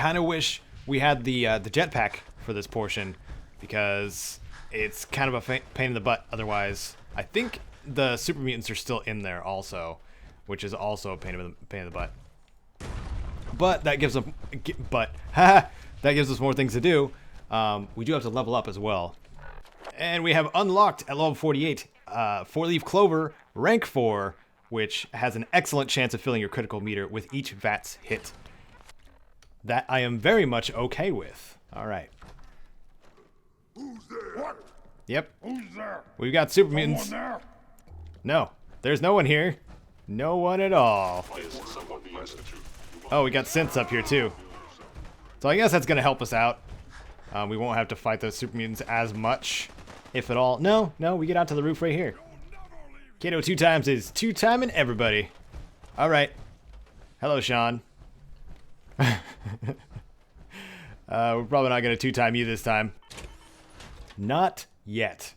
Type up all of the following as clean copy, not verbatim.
kind of wish we had the jetpack for this portion, because it's kind of a pain in the butt otherwise. I think the super mutants are still in there also, which is also a pain in the butt. But that gives them, that gives us more things to do. We do have to level up as well, and we have unlocked at level 48, 4-leaf clover, rank 4, which has an excellent chance of filling your critical meter with each VATS hit. That I am very much okay with. All right. Who's there? What? Yep. Who's there? We've got super mutants. There? No, there's no one here. No one at all. Oh, we got synths up here too. So I guess that's gonna help us out. We won't have to fight those super mutants as much, if at all. No, we get out to the roof right here. Caedo 2 times is 2-timing everybody. All right. Hello, Sean. We're probably not gonna 2-time you this time. Not yet.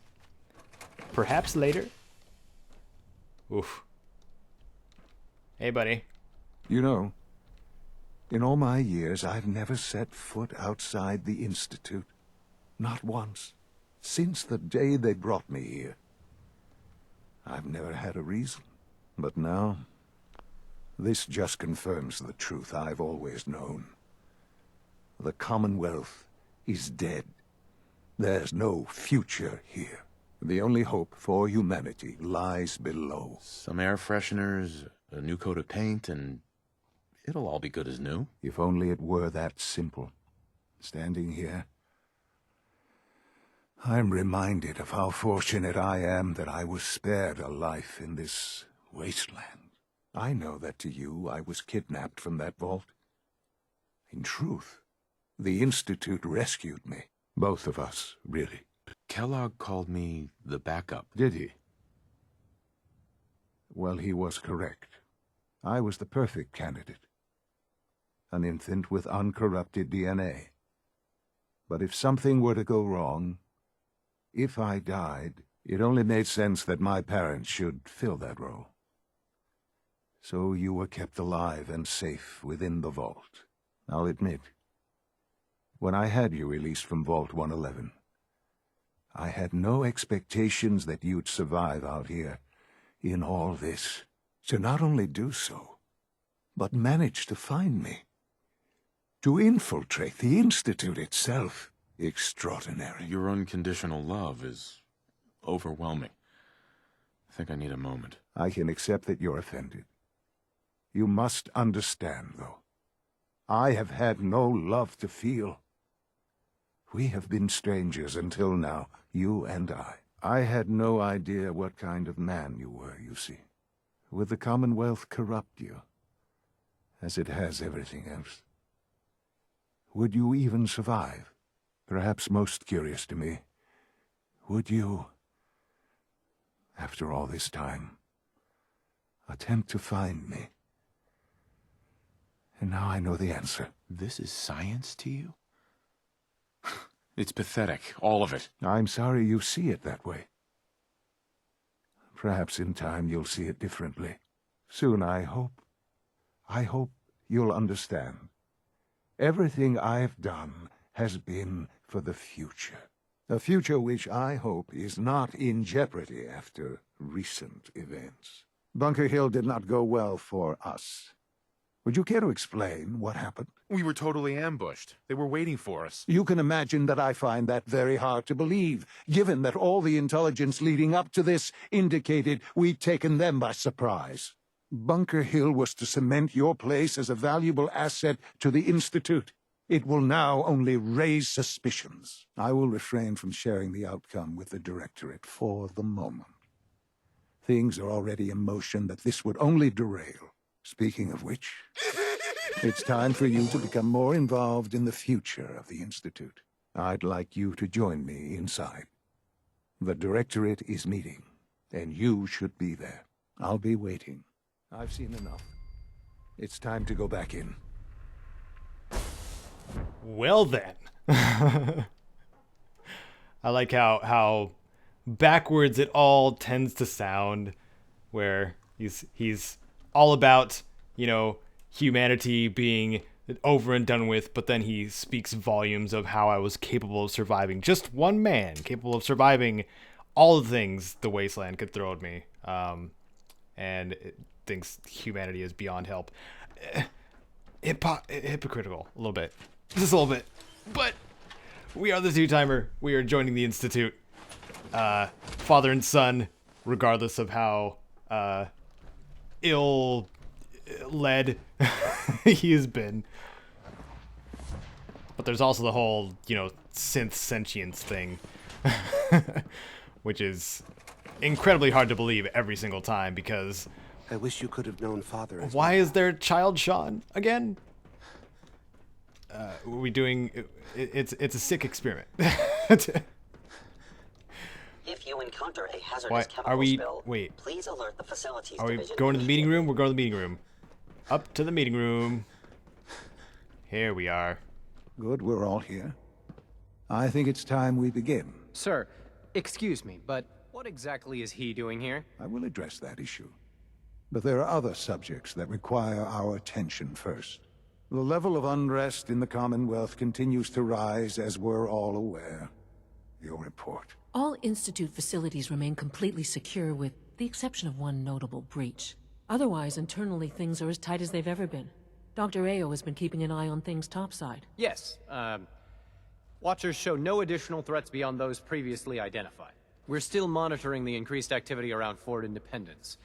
Perhaps later. Oof. Hey, buddy. You know, in all my years, I've never set foot outside the Institute. Not once. Since the day they brought me here. I've never had a reason. But now, this just confirms the truth I've always known. The Commonwealth is dead. There's no future here. The only hope for humanity lies below. Some air fresheners, a new coat of paint, and it'll all be good as new. If only it were that simple. Standing here, I'm reminded of how fortunate I am that I was spared a life in this wasteland. I know that to you I was kidnapped from that vault. In truth, the Institute rescued me. Both of us, really. Kellogg called me the backup. Did he? Well, he was correct. I was the perfect candidate. An infant with uncorrupted DNA. But if something were to go wrong, if I died, it only made sense that my parents should fill that role. So you were kept alive and safe within the vault. I'll admit, when I had you released from Vault 111, I had no expectations that you'd survive out here in all this. To not only do so, but manage to find me. To infiltrate the Institute itself. Extraordinary. Your unconditional love is overwhelming. I think I need a moment. I can accept that you're offended. You must understand, though. I have had no love to feel. We have been strangers until now, you and I. I had no idea what kind of man you were, you see. Would the Commonwealth corrupt you, as it has everything else? Would you even survive? Perhaps most curious to me, would you, after all this time, attempt to find me? And now I know the answer. This is science to you? It's pathetic, all of it. I'm sorry you see it that way. Perhaps in time you'll see it differently. Soon, I hope. I hope you'll understand. Everything I've done has been for the future. A future which I hope is not in jeopardy after recent events. Bunker Hill did not go well for us. Would you care to explain what happened? We were totally ambushed. They were waiting for us. You can imagine that I find that very hard to believe, given that all the intelligence leading up to this indicated we'd taken them by surprise. Bunker Hill was to cement your place as a valuable asset to the Institute. It will now only raise suspicions. I will refrain from sharing the outcome with the Directorate for the moment. Things are already in motion that this would only derail. Speaking of which, it's time for you to become more involved in the future of the Institute. I'd like you to join me inside. The Directorate is meeting, and you should be there. I'll be waiting. I've seen enough. It's time to go back in. Well then. I like how backwards it all tends to sound, where he's all about, you know, humanity being over and done with, but then he speaks volumes of how I was capable of surviving. Just one man capable of surviving all the things the wasteland could throw at me. And it thinks humanity is beyond help. Hypocritical, a little bit. Just a little bit. But we are the two-timer. We are joining the Institute. Father and son, regardless of how ill-led he has been. But there's also the whole, synth sentience thing. Which is incredibly hard to believe every single time because... I wish you could have known Father. Why is there child Sean again? We doing... It's a sick experiment. If you encounter a hazardous chemical are we... spill, Wait. please alert the facilities Are we division. going to the meeting room? We're going to the meeting room. Up to the meeting room. Here we are. Good, we're all here. I think it's time we begin. Sir, excuse me, but what exactly is he doing here? I will address that issue. But there are other subjects that require our attention first. The level of unrest in the Commonwealth continues to rise, as we're all aware. Your report. All Institute facilities remain completely secure with the exception of one notable breach. Otherwise, internally, things are as tight as they've ever been. Dr. Ayo has been keeping an eye on things topside. Yes, Watchers show no additional threats beyond those previously identified. We're still monitoring the increased activity around Fort Independence,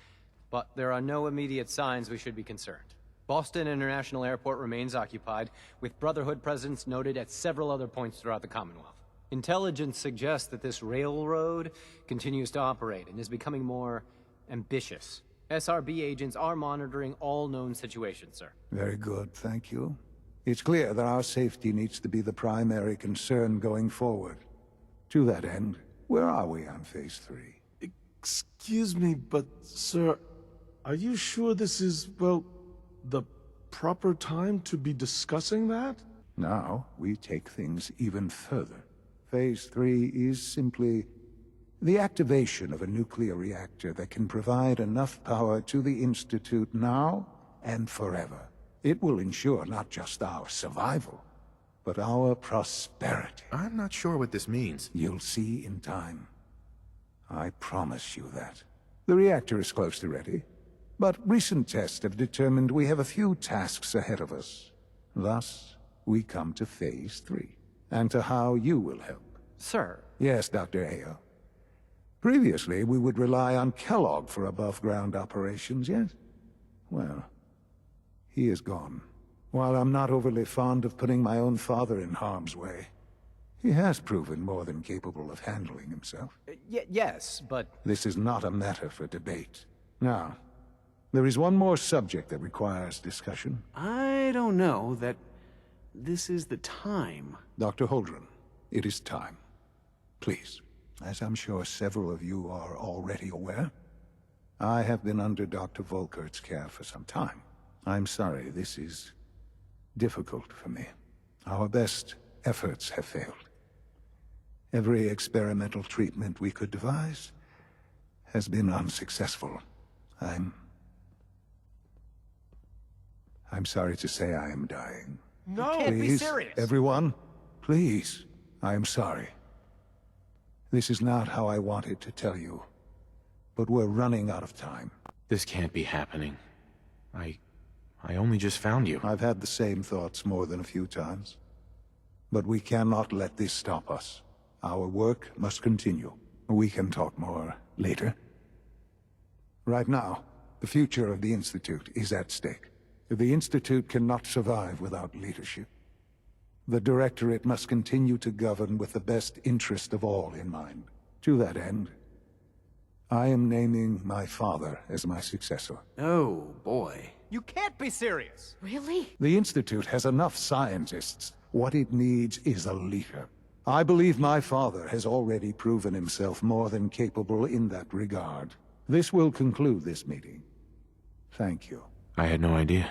but there are no immediate signs we should be concerned. Boston International Airport remains occupied, with Brotherhood presence noted at several other points throughout the Commonwealth. Intelligence suggests that this railroad continues to operate and is becoming more ambitious. SRB agents are monitoring all known situations, sir. Very good, thank you. It's clear that our safety needs to be the primary concern going forward. To that end, where are we on Phase 3? Excuse me, but, sir, are you sure this is, well, the proper time to be discussing that? Now, we take things even further. Phase 3 is simply the activation of a nuclear reactor that can provide enough power to the Institute now and forever. It will ensure not just our survival, but our prosperity. I'm not sure what this means. You'll see in time. I promise you that. The reactor is close to ready, but recent tests have determined we have a few tasks ahead of us. Thus, we come to Phase 3, and to how you will help. Sir. Yes, Dr. Ayo. Previously, we would rely on Kellogg for above-ground operations, yes? Well, he is gone. While I'm not overly fond of putting my own father in harm's way, he has proven more than capable of handling himself. Yes, but... This is not a matter for debate. Now, there is one more subject that requires discussion. I don't know that this is the time. Dr. Holdren, it is time. Please, as I'm sure several of you are already aware, I have been under Dr. Volkert's care for some time. I'm sorry, this is difficult for me. Our best efforts have failed. Every experimental treatment we could devise has been unsuccessful. I'm sorry to say I am dying. No! You can't be serious! Everyone, please, I am sorry. This is not how I wanted to tell you, but we're running out of time. This can't be happening. I only just found you. I've had the same thoughts more than a few times. But we cannot let this stop us. Our work must continue. We can talk more later. Right now, the future of the Institute is at stake. The Institute cannot survive without leadership. The Directorate must continue to govern with the best interest of all in mind. To that end, I am naming my father as my successor. Oh, boy. You can't be serious! Really? The Institute has enough scientists. What it needs is a leader. I believe my father has already proven himself more than capable in that regard. This will conclude this meeting. Thank you. I had no idea.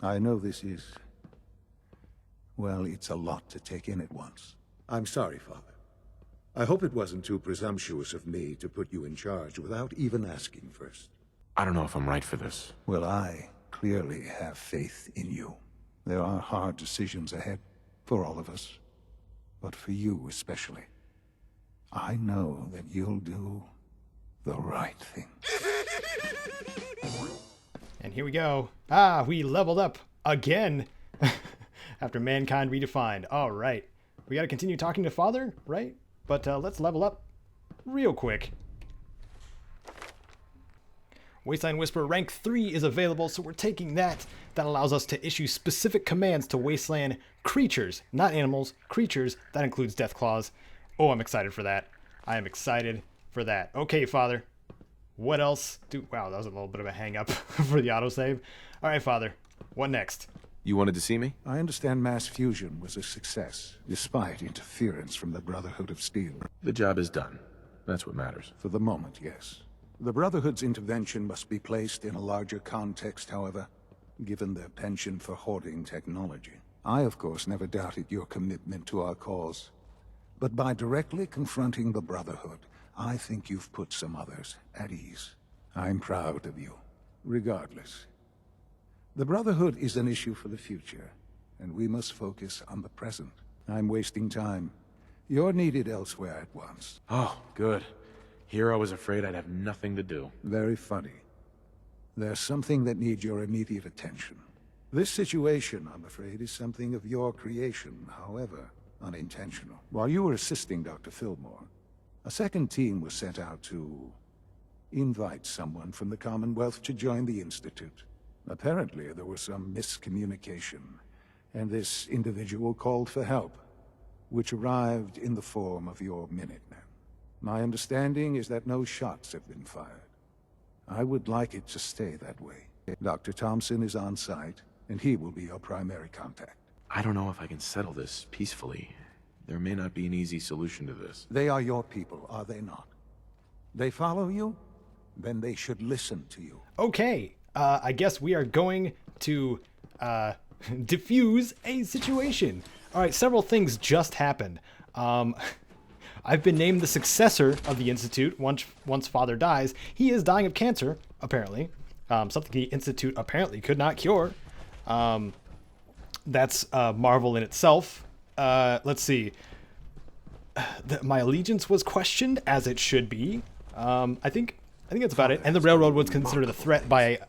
I know this is... well, it's a lot to take in at once. I'm sorry, Father. I hope it wasn't too presumptuous of me to put you in charge without even asking first. I don't know if I'm right for this. Well, I clearly have faith in you. There are hard decisions ahead, for all of us. But for you especially. I know that you'll do the right thing. And here we go. Ah, we leveled up again. After Mankind Redefined. All right. We got to continue talking to Father, right? But let's level up real quick. Wasteland Whisperer rank 3 is available, so we're taking that. That allows us to issue specific commands to Wasteland creatures, not animals, creatures. That includes Deathclaws. Oh, I'm excited for that. I am excited for that. Okay, Father. What else do... Wow, that was a little bit of a hang-up for the autosave. All right, Father. What next? You wanted to see me? I understand mass fusion was a success, despite interference from the Brotherhood of Steel. The job is done. That's what matters. For the moment, yes. The Brotherhood's intervention must be placed in a larger context, however, given their penchant for hoarding technology. I, of course, never doubted your commitment to our cause. But by directly confronting the Brotherhood, I think you've put some others at ease. I'm proud of you, regardless. The Brotherhood is an issue for the future, and we must focus on the present. I'm wasting time. You're needed elsewhere at once. Oh, good. Here I was afraid I'd have nothing to do. Very funny. There's something that needs your immediate attention. This situation, I'm afraid, is something of your creation, however unintentional. While you were assisting Dr. Fillmore, a second team was sent out to invite someone from the Commonwealth to join the Institute. Apparently, there was some miscommunication, and this individual called for help, which arrived in the form of your Minutemen. My understanding is that no shots have been fired. I would like it to stay that way. Dr. Thompson is on site, and he will be your primary contact. I don't know if I can settle this peacefully. There may not be an easy solution to this. They are your people, are they not? They follow you? Then they should listen to you. Okay. I guess we are going to diffuse a situation. All right, several things just happened. I've been named the successor of the Institute once Father dies. He is dying of cancer, apparently. Something the Institute apparently could not cure. That's a marvel in itself. Let's see. My allegiance was questioned, as it should be. I think that's about it. And the railroad was considered a threat by,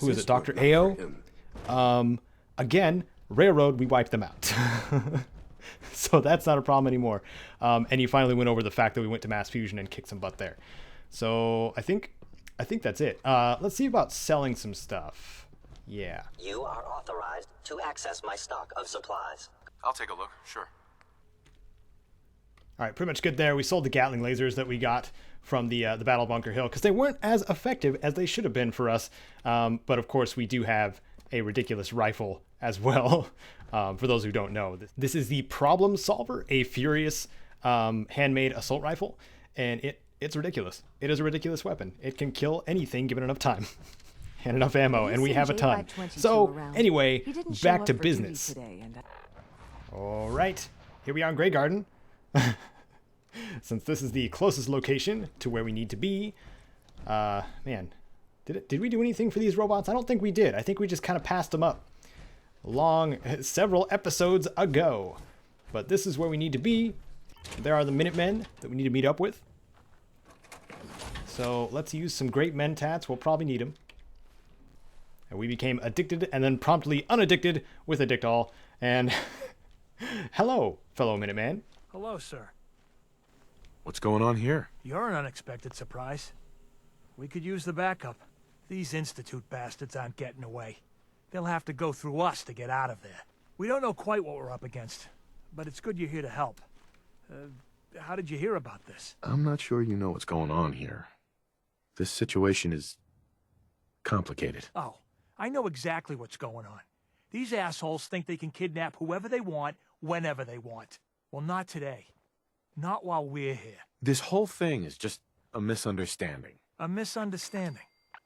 who is it, Dr. Ao? Again, railroad, we wiped them out. So that's not a problem anymore. And he finally went over the fact that we went to mass fusion and kicked some butt there. So I think that's it. Let's see about selling some stuff. Yeah. You are authorized to access my stock of supplies. I'll take a look, sure. All right, pretty much good there. We sold the Gatling lasers that we got from the Battle of Bunker Hill because they weren't as effective as they should have been for us. But of course, we do have a ridiculous rifle as well. For those who don't know, this is the Problem Solver, a Furious handmade assault rifle, and it's ridiculous. It is a ridiculous weapon. It can kill anything given enough time and enough ammo, and we have a ton. So anyway, back to business. All right, here we are in Grey Garden. Since this is the closest location to where we need to be, man, did we do anything for these robots? I don't think we did. I think we just kind of passed them up several episodes ago. But this is where we need to be. There are the Minutemen that we need to meet up with. So let's use some great mentats. We'll probably need them. And we became addicted and then promptly unaddicted with Addictol. And hello, fellow Minuteman. Hello, sir. What's going on here? You're an unexpected surprise. We could use the backup. These Institute bastards aren't getting away. They'll have to go through us to get out of there. We don't know quite what we're up against, but it's good you're here to help. How did you hear about this? I'm not sure you know what's going on here. This situation is complicated. Oh, I know exactly what's going on. These assholes think they can kidnap whoever they want, whenever they want. Well, not today. Not while we're here. This whole thing is just a misunderstanding. A misunderstanding.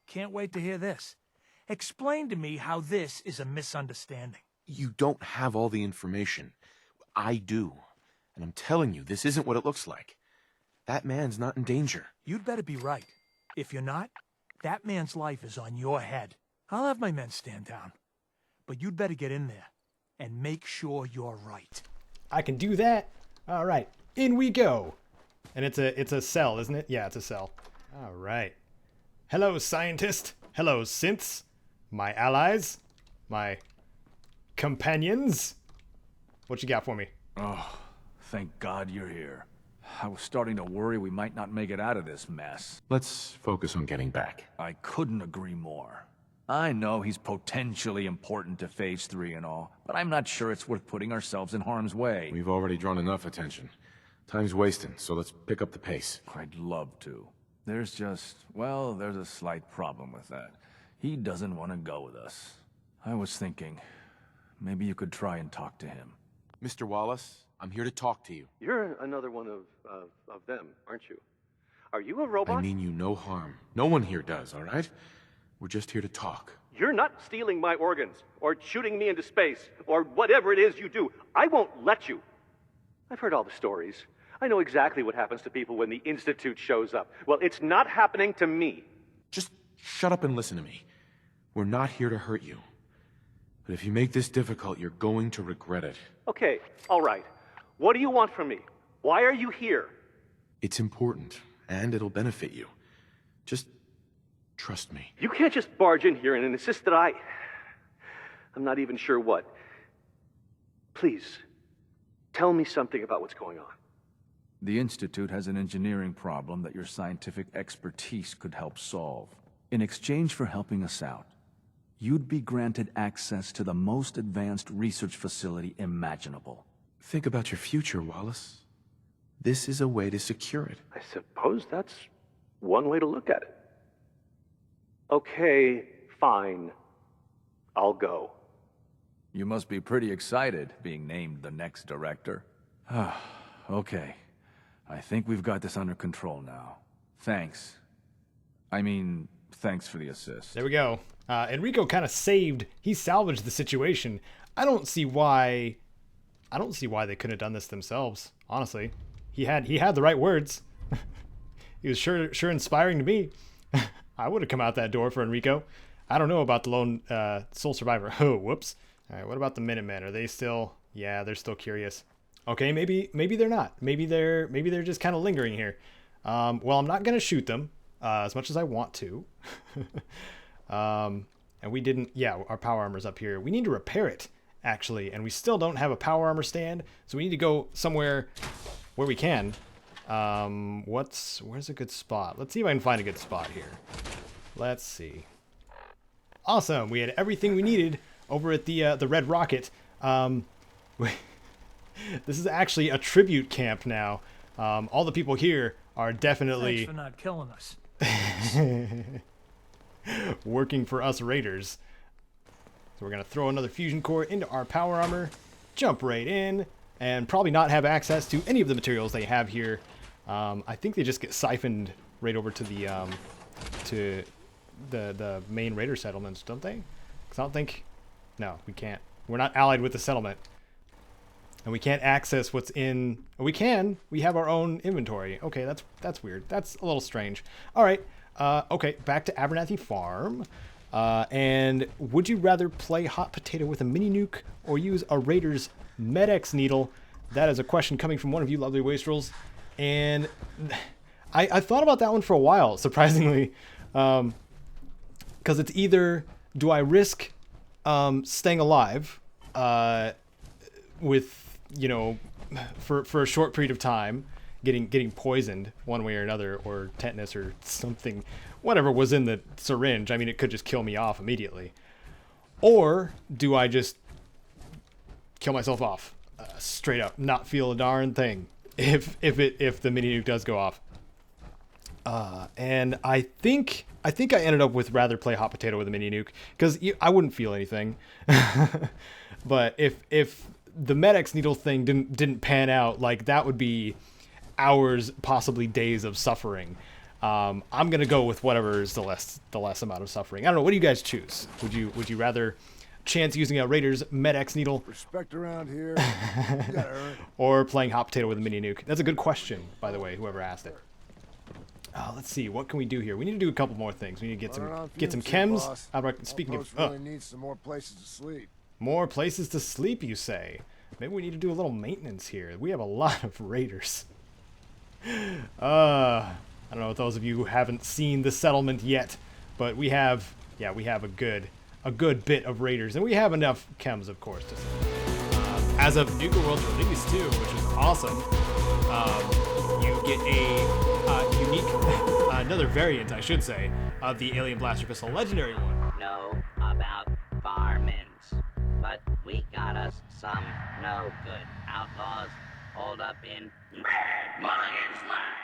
Can't wait to hear this. Explain to me how this is a misunderstanding. You don't have all the information. I do. And I'm telling you, this isn't what it looks like. That man's not in danger. You'd better be right. If you're not, that man's life is on your head. I'll have my men stand down. but you'd better get in there and make sure you're right. I can do that. All right, in we go. And it's a cell, isn't it? Yeah, it's a cell. All right. Hello, scientist. Hello, synths. My allies. My companions. What you got for me? Oh, thank God you're here. I was starting to worry we might not make it out of this mess. Let's focus on getting back. I couldn't agree more. I know he's potentially important to Phase 3 and all, but I'm not sure it's worth putting ourselves in harm's way. We've already drawn enough attention. Time's wasting, so let's pick up the pace. I'd love to. There's just, well, there's a slight problem with that. He doesn't want to go with us. I was thinking, maybe you could try and talk to him. Mr. Wallace, I'm here to talk to you. You're another one of them, aren't you? Are you a robot? I mean you no harm. No one here does, all right? We're just here to talk. You're not stealing my organs, or shooting me into space, or whatever it is you do. I won't let you. I've heard all the stories. I know exactly what happens to people when the Institute shows up. Well, it's not happening to me. Just shut up and listen to me. We're not here to hurt you. But if you make this difficult, you're going to regret it. Okay, all right. What do you want from me? Why are you here? It's important, and it'll benefit you. Just trust me. You can't just barge in here and insist that I'm not even sure what. Please, tell me something about what's going on. The Institute has an engineering problem that your scientific expertise could help solve. In exchange for helping us out, you'd be granted access to the most advanced research facility imaginable. Think about your future, Wallace. This is a way to secure it. I suppose that's one way to look at it. Okay, fine. I'll go. You must be pretty excited being named the next director. Okay. I think we've got this under control now. Thanks. I mean, thanks for the assist. There we go. Enrico kind of he salvaged the situation. I don't see why they couldn't have done this themselves, honestly. He had the right words. He was sure inspiring to me. I would have come out that door for Enrico. I don't know about the lone sole survivor. Oh, whoops. All right, what about the Minutemen? Are they still? Yeah, they're still curious. Okay, maybe they're not. Maybe they're just kind of lingering here. Well, I'm not gonna shoot them as much as I want to. And we didn't. Yeah, our power armor's up here. We need to repair it actually, and we still don't have a power armor stand. So we need to go somewhere where we can. Where's a good spot? Let's see if I can find a good spot here. Let's see. Awesome. We had everything we needed over at the Red Rocket. This is actually a tribute camp now. All the people here are definitely Thanks for not killing us. working for us raiders. So we're gonna throw another fusion core into our power armor, jump right in, and probably not have access to any of the materials they have here. I think they just get siphoned right over to the main raider settlements, don't they? Because I don't think. No, we can't. We're not allied with the settlement. And we can't access what's in. We can. We have our own inventory. Okay, that's weird. That's a little strange. All right. Okay, back to Abernathy Farm. And would you rather play hot potato with a mini nuke or use a Raider's Med-X needle? That is a question coming from one of you lovely wastrels. And I thought about that one for a while, surprisingly. Because it's either, do I risk staying alive with, you know, for a short period of time, getting poisoned one way or another, or tetanus or something, whatever was in the syringe. I mean, it could just kill me off immediately. Or do I just kill myself off straight up, not feel a darn thing if the mini nuke does go off? And I think I ended up with rather play hot potato with a mini nuke, because I wouldn't feel anything. But if the Med-X needle thing didn't pan out, like, that would be hours, possibly days of suffering. I'm gonna go with whatever is the less amount of suffering. I don't know. What do you guys choose? Would you rather chance using a Raider's Med-X needle, respect around here, or playing hot potato with a mini nuke? That's a good question, by the way. Whoever asked it. let's see, what can we do here? We need to do a couple more things. We need to get some chems. Speaking of, really needs some more places to sleep. More places to sleep, you say? Maybe we need to do a little maintenance here. We have a lot of raiders. I don't know if those of you who haven't seen the settlement yet, but we have a good bit of raiders, and we have enough chems, of course, to as of Nuka World's release too, which is awesome. You get a unique, another variant, I should say, of the Alien Blaster Pistol Legendary one. Know about varmints, but we got us some no good outlaws holed up in Mulligan's Land.